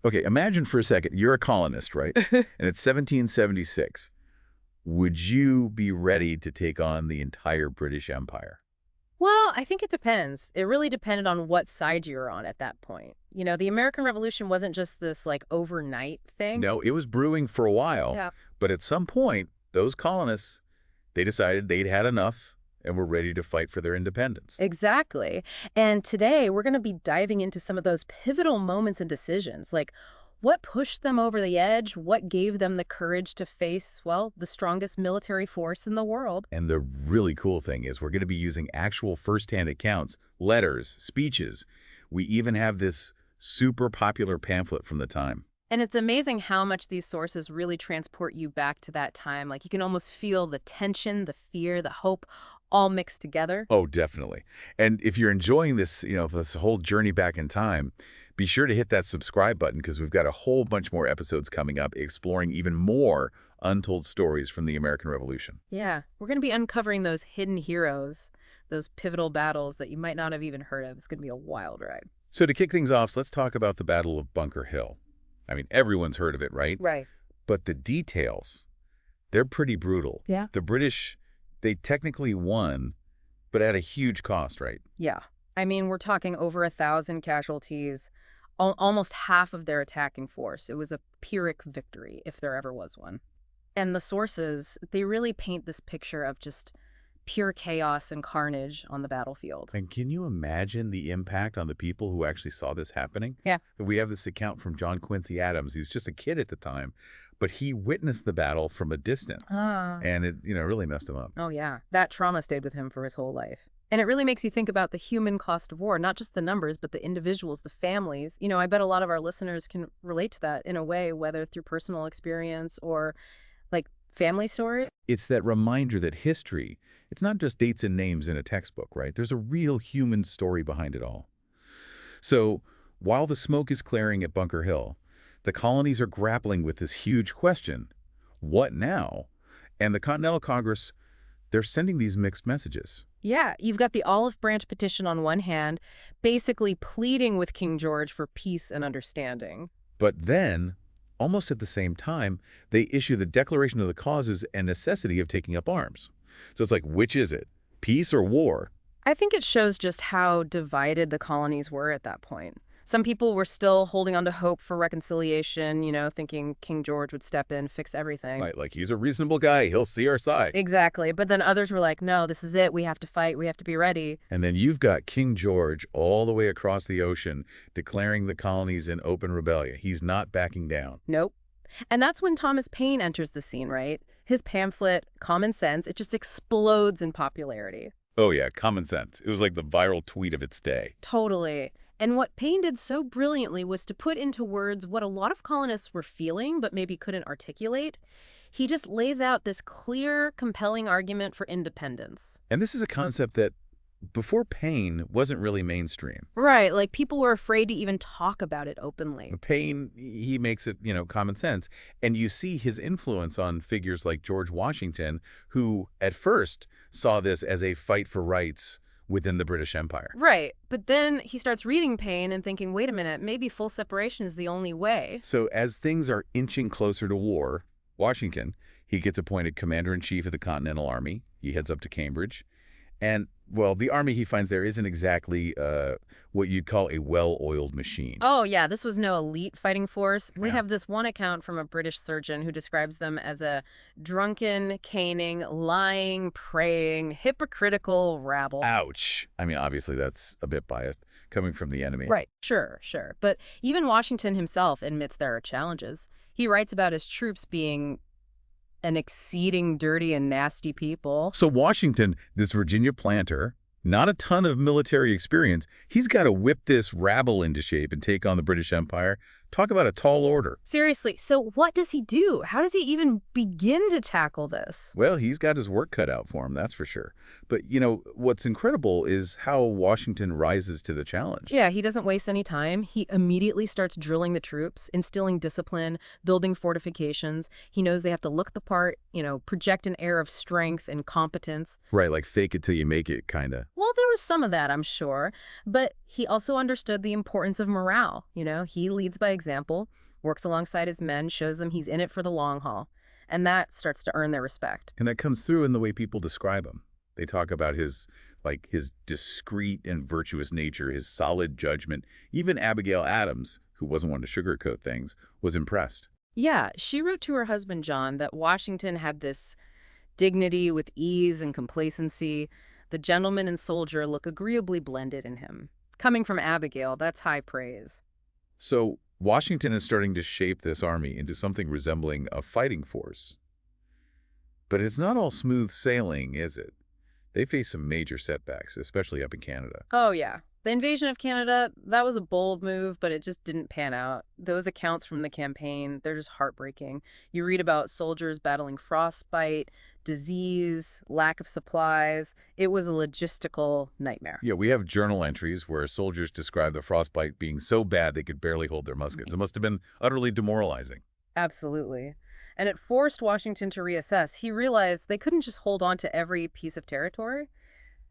Okay, imagine for a second, you're a colonist, right? And it's 1776. Would you be ready to take on the entire British Empire? Well, I think it depends. It really depended on what side you were on at that point. The American Revolution wasn't just this like overnight thing. No, it was brewing for a while, Yeah. but at some point, those colonists, they decided they'd had enough and were ready to fight for their independence. Exactly. And today we're going to be diving into some of those pivotal moments and decisions, like what pushed them over the edge, what gave them the courage to face, well, the strongest military force in the world. And the really cool thing is we're going to be using actual firsthand accounts, letters, speeches. We even have this super popular pamphlet from the time. And it's amazing how much these sources really transport you back to that time. Like you can almost feel the tension, the fear, the hope all mixed together. Oh, definitely. And if you're enjoying this, this whole journey back in time, be sure to hit that subscribe button because we've got a whole bunch more episodes coming up exploring even more untold stories from the American Revolution. Yeah, we're going to be uncovering those hidden heroes, those pivotal battles that you might not have even heard of. It's going to be a wild ride. So to kick things off, let's talk about the Battle of Bunker Hill. I mean, everyone's heard of it, right? Right. But the details, they're pretty brutal. Yeah. The British, they technically won, but at a huge cost, right? Yeah. I mean, we're talking over 1,000 casualties, almost half of their attacking force. It was a Pyrrhic victory, if there ever was one. And the sources, they really paint this picture of just pure chaos and carnage on the battlefield. And can you imagine the impact on the people who actually saw this happening? Yeah. We have this account from John Quincy Adams. He was just a kid at the time, but he witnessed the battle from a distance. Ah. And it, really messed him up. Oh, yeah. That trauma stayed with him for his whole life. And it really makes you think about the human cost of war, not just the numbers, but the individuals, the families. I bet a lot of our listeners can relate to that in a way, whether through personal experience or like family story. It's that reminder that history, it's not just dates and names in a textbook, right? There's a real human story behind it all. So while the smoke is clearing at Bunker Hill, the colonies are grappling with this huge question, what now? And the Continental Congress, they're sending these mixed messages. Yeah, you've got the Olive Branch petition on one hand, basically pleading with King George for peace and understanding. But then, almost at the same time, they issue the Declaration of the Causes and necessity of taking up arms. So it's like, which is it? Peace or war? I think it shows just how divided the colonies were at that point. Some people were still holding on to hope for reconciliation, thinking King George would step in, fix everything. Right, like he's a reasonable guy. He'll see our side. Exactly. But then others were like, no, this is it. We have to fight. We have to be ready. And then you've got King George all the way across the ocean declaring the colonies in open rebellion. He's not backing down. Nope. And that's when Thomas Paine enters the scene, right? His pamphlet, Common Sense, it just explodes in popularity. Oh, yeah, Common Sense. It was like the viral tweet of its day. Totally. And what Paine did so brilliantly was to put into words what a lot of colonists were feeling but maybe couldn't articulate. He just lays out this clear, compelling argument for independence. And this is a concept that, before Paine, wasn't really mainstream. Right, like people were afraid to even talk about it openly. Paine, he makes it, common sense. And you see his influence on figures like George Washington, who at first saw this as a fight for rights within the British Empire. Right, but then he starts reading Paine and thinking, wait a minute, maybe full separation is the only way. So as things are inching closer to war, Washington, he gets appointed commander-in-chief of the Continental Army. He heads up to Cambridge. And, well, the army he finds there isn't exactly what you'd call a well-oiled machine. Oh, yeah, this was no elite fighting force. We Yeah. have this one account from a British surgeon who describes them as a drunken, caning, lying, praying, hypocritical rabble. Ouch. I mean, obviously that's a bit biased, coming from the enemy. Right, sure. But even Washington himself admits there are challenges. He writes about his troops being an exceeding dirty and nasty people. So Washington, this Virginia planter, not a ton of military experience, he's got to whip this rabble into shape and take on the British Empire. Talk about a tall order. Seriously, so what does he do? How does he even begin to tackle this? Well, he's got his work cut out for him, that's for sure. But, what's incredible is how Washington rises to the challenge. Yeah, he doesn't waste any time. He immediately starts drilling the troops, instilling discipline, building fortifications. He knows they have to look the part, project an air of strength and competence. Right, like fake it till you make it, kind of. Well, there was some of that, I'm sure. But he also understood the importance of morale. He leads by example, works alongside his men, shows them he's in it for the long haul. And that starts to earn their respect. And that comes through in the way people describe him. They talk about his discreet and virtuous nature, his solid judgment. Even Abigail Adams, who wasn't one to sugarcoat things, was impressed. Yeah, she wrote to her husband, John, that Washington had this dignity with ease and complacency. The gentleman and soldier look agreeably blended in him. Coming from Abigail, that's high praise. So Washington is starting to shape this army into something resembling a fighting force. But it's not all smooth sailing, is it? They face some major setbacks, especially up in Canada. Oh, yeah. The invasion of Canada, that was a bold move, but it just didn't pan out. Those accounts from the campaign, they're just heartbreaking. You read about soldiers battling frostbite, disease, lack of supplies. It was a logistical nightmare. Yeah, we have journal entries where soldiers describe the frostbite being so bad they could barely hold their muskets. It must have been utterly demoralizing. Absolutely. And it forced Washington to reassess. He realized they couldn't just hold on to every piece of territory.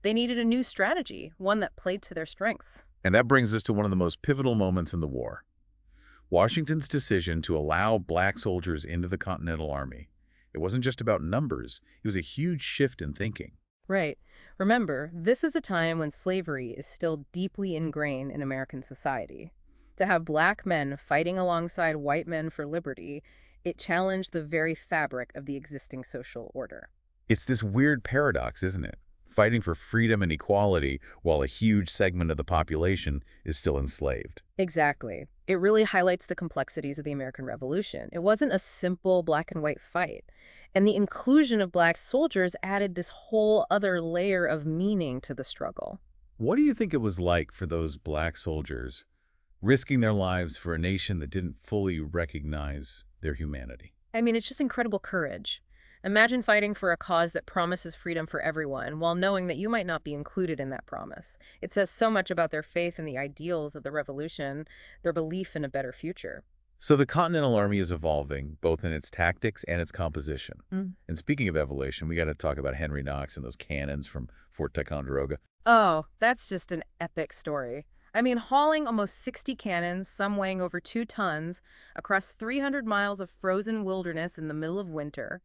They needed a new strategy, one that played to their strengths. And that brings us to one of the most pivotal moments in the war. Washington's decision to allow black soldiers into the Continental Army. It wasn't just about numbers. It was a huge shift in thinking. Right. Remember, this is a time when slavery is still deeply ingrained in American society. To have black men fighting alongside white men for liberty, it challenged the very fabric of the existing social order. It's this weird paradox, isn't it? Fighting for freedom and equality while a huge segment of the population is still enslaved. Exactly. It really highlights the complexities of the American Revolution. It wasn't a simple black and white fight. And the inclusion of black soldiers added this whole other layer of meaning to the struggle. What do you think it was like for those black soldiers risking their lives for a nation that didn't fully recognize their humanity? I mean, it's just incredible courage. Imagine fighting for a cause that promises freedom for everyone while knowing that you might not be included in that promise. It says so much about their faith in the ideals of the revolution, their belief in a better future. So the Continental Army is evolving, both in its tactics and its composition. And speaking of evolution, we got to talk about Henry Knox and those cannons from Fort Ticonderoga. Oh, that's just an epic story. I mean, hauling almost 60 cannons, some weighing over 2 tons, across 300 miles of frozen wilderness in the middle of winter.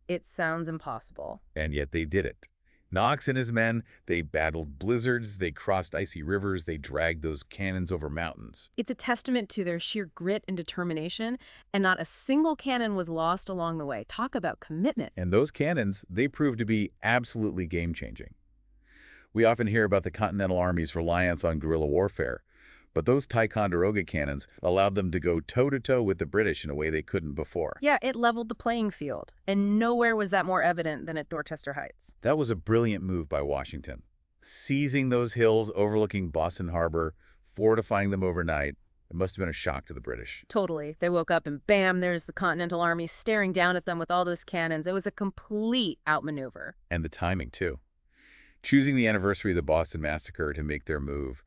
It sounds impossible. And yet they did it. Knox and his men, they battled blizzards, they crossed icy rivers, they dragged those cannons over mountains. It's a testament to their sheer grit and determination, and not a single cannon was lost along the way. Talk about commitment. And those cannons, they proved to be absolutely game-changing. We often hear about the Continental Army's reliance on guerrilla warfare, but those Ticonderoga cannons allowed them to go toe-to-toe with the British in a way they couldn't before. Yeah, it leveled the playing field, and nowhere was that more evident than at Dorchester Heights. That was a brilliant move by Washington. Seizing those hills overlooking Boston Harbor, fortifying them overnight, it must have been a shock to the British. Totally. They woke up and bam, there's the Continental Army staring down at them with all those cannons. It was a complete outmaneuver. And the timing, too. Choosing the anniversary of the Boston Massacre to make their move,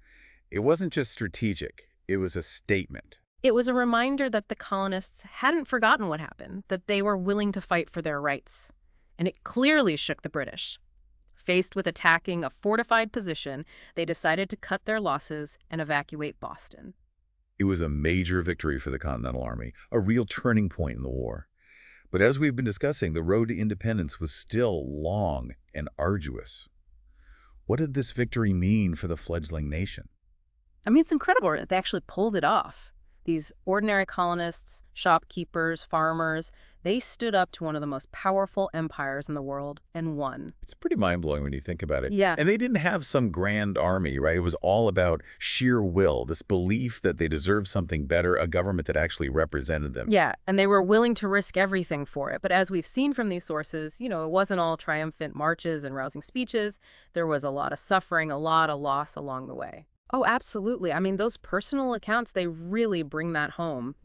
it wasn't just strategic, it was a statement. It was a reminder that the colonists hadn't forgotten what happened, that they were willing to fight for their rights. And it clearly shook the British. Faced with attacking a fortified position, they decided to cut their losses and evacuate Boston. It was a major victory for the Continental Army, a real turning point in the war. But as we've been discussing, the road to independence was still long and arduous. What did this victory mean for the fledgling nation? I mean, it's incredible that they actually pulled it off. These ordinary colonists, shopkeepers, farmers, they stood up to one of the most powerful empires in the world and won. It's pretty mind-blowing when you think about it. Yeah. And they didn't have some grand army, right? It was all about sheer will, this belief that they deserved something better, a government that actually represented them. Yeah, and they were willing to risk everything for it. But as we've seen from these sources, it wasn't all triumphant marches and rousing speeches. There was a lot of suffering, a lot of loss along the way. Oh, absolutely. I mean, those personal accounts, they really bring that home,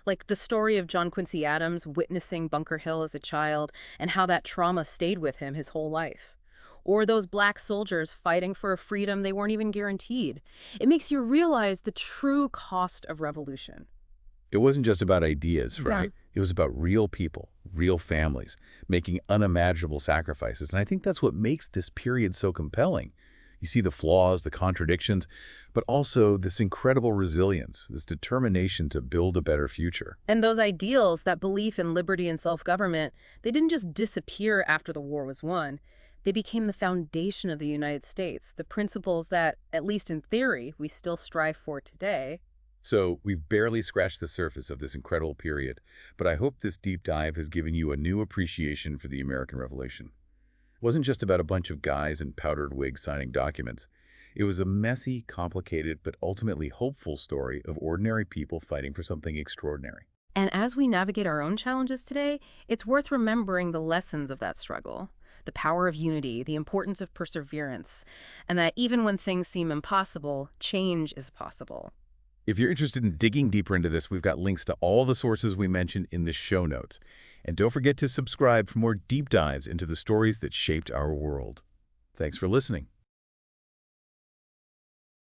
like the story of John Quincy Adams witnessing Bunker Hill as a child and how that trauma stayed with him his whole life. Or those black soldiers fighting for a freedom they weren't even guaranteed. It makes you realize the true cost of revolution. It wasn't just about ideas, right? Yeah. It was about real people, real families, making unimaginable sacrifices. And I think that's what makes this period so compelling. You You see the flaws, the contradictions, but also this incredible resilience, this determination to build a better future. And those ideals, that belief in liberty and self-government, they didn't just disappear after the war was won. They became the foundation of the United States, the principles that, at least in theory, we still strive for today. So we've barely scratched the surface of this incredible period, but I hope this deep dive has given you a new appreciation for the American Revolution. It wasn't just about a bunch of guys in powdered wigs signing documents. It was a messy, complicated, but ultimately hopeful story of ordinary people fighting for something extraordinary. And as we navigate our own challenges today, it's worth remembering the lessons of that struggle, the power of unity, the importance of perseverance, and that even when things seem impossible, change is possible. If you're interested in digging deeper into this, we've got links to all the sources we mentioned in the show notes. And don't forget to subscribe for more deep dives into the stories that shaped our world. Thanks for listening.